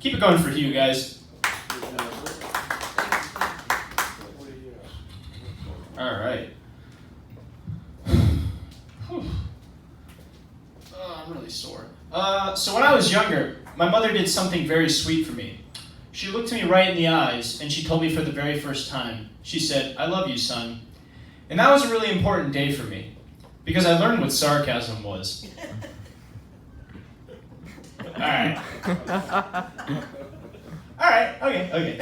Keep it going for you guys. All right. I'm really sore. So when I was younger, my mother did something very sweet for me. She looked me right in the eyes and she told me for the very first time, she said, "I love you, son." And that was a really important day for me because I learned what sarcasm was. All right. All right, okay.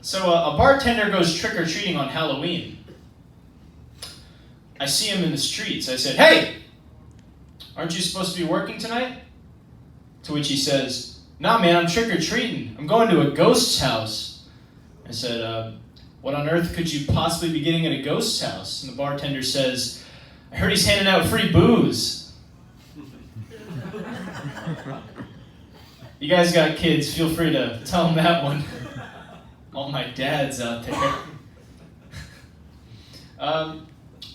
So a bartender goes trick-or-treating on Halloween. I see him in the streets. I said, "Hey, aren't you supposed to be working tonight?" To which he says, "Nah, man, I'm trick-or-treating. I'm going to a ghost's house." I said, "What on earth could you possibly be getting at a ghost's house?" And the bartender says, "I heard he's handing out free booze." You guys got kids, feel free to tell them that one. All my dads out there.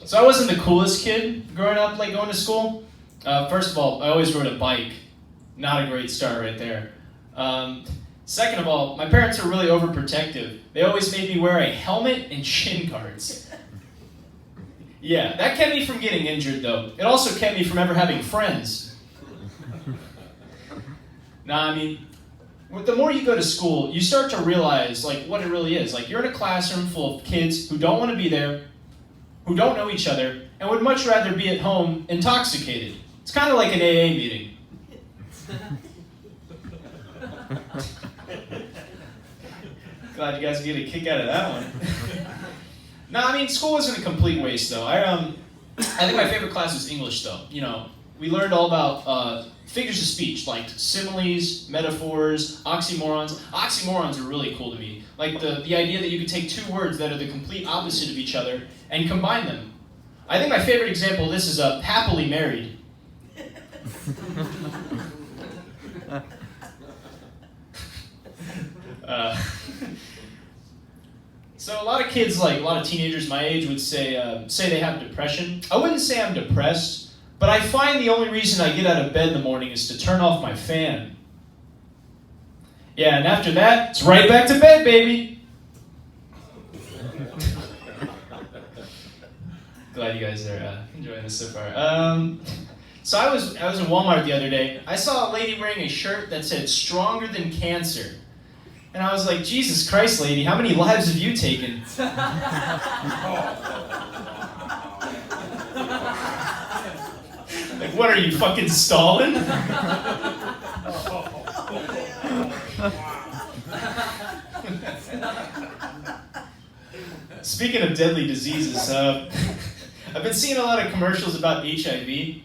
So I wasn't the coolest kid growing up, like going to school. First of all, I always rode a bike. Not a great start right there. Second of all, my parents are really overprotective. They always made me wear a helmet and shin guards. Yeah, that kept me from getting injured though. It also kept me from ever having friends. Nah, I mean, the more you go to school, you start to realize like what it really is. Like you're in a classroom full of kids who don't want to be there, who don't know each other, and would much rather be at home intoxicated. It's kind of like an AA meeting. Glad you guys get a kick out of that one. No, I mean, school wasn't a complete waste though. I think my favorite class was English though. You know, we learned all about figures of speech, like similes, metaphors, oxymorons. Oxymorons are really cool to me. Like the idea that you could take two words that are the complete opposite of each other and combine them. I think my favorite example of this is happily married. So a lot of kids, like a lot of teenagers my age would say they have depression. I wouldn't say I'm depressed. But I find the only reason I get out of bed in the morning is to turn off my fan. Yeah, and after that, it's right back to bed, baby. Glad you guys are enjoying this so far. So I was in Walmart the other day. I saw a lady wearing a shirt that said "Stronger Than Cancer." And I was like, Jesus Christ, lady, how many lives have you taken? Like, what are you, fucking Stalin? Speaking of deadly diseases, I've been seeing a lot of commercials about HIV.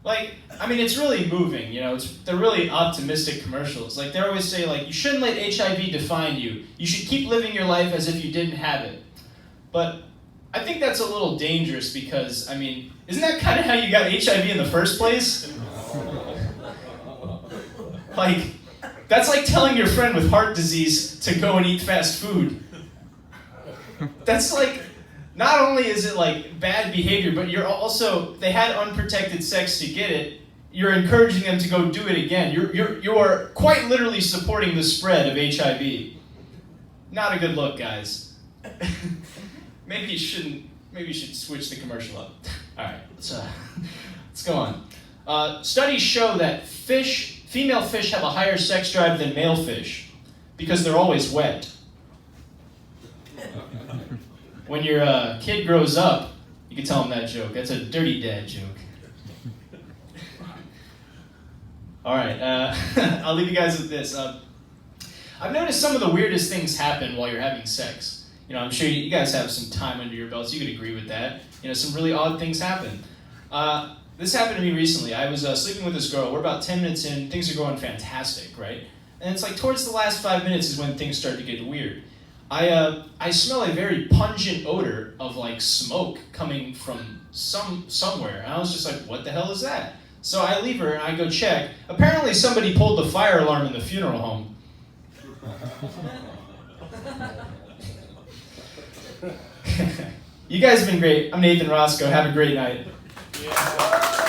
Like, I mean, it's really moving, you know, they're really optimistic commercials. Like, they always say, like, you shouldn't let HIV define you. You should keep living your life as if you didn't have it. But I think that's a little dangerous because, I mean, isn't that kind of how you got HIV in the first place? Like, that's like telling your friend with heart disease to go and eat fast food. That's like, not only is it like bad behavior, but you're also, they had unprotected sex to get it, you're encouraging them to go do it again. You're quite literally supporting the spread of HIV. Not a good look, guys. Maybe you should switch the commercial up. All right, let's go on. Studies show that female fish have a higher sex drive than male fish because they're always wet. When your kid grows up, you can tell them that joke. That's a dirty dad joke. All right, I'll leave you guys with this. I've noticed some of the weirdest things happen while you're having sex. You know, I'm sure you guys have some time under your belts. You could agree with that. You know, some really odd things happen. This happened to me recently. I was sleeping with this girl. We're about 10 minutes in. Things are going fantastic, right? And it's like towards the last 5 minutes is when things start to get weird. I smell a very pungent odor of like smoke coming from somewhere. And I was just like, what the hell is that? So I leave her and I go check. Apparently somebody pulled the fire alarm in the funeral home. You guys have been great. I'm Nathan Roscoe. Have a great night. Yeah.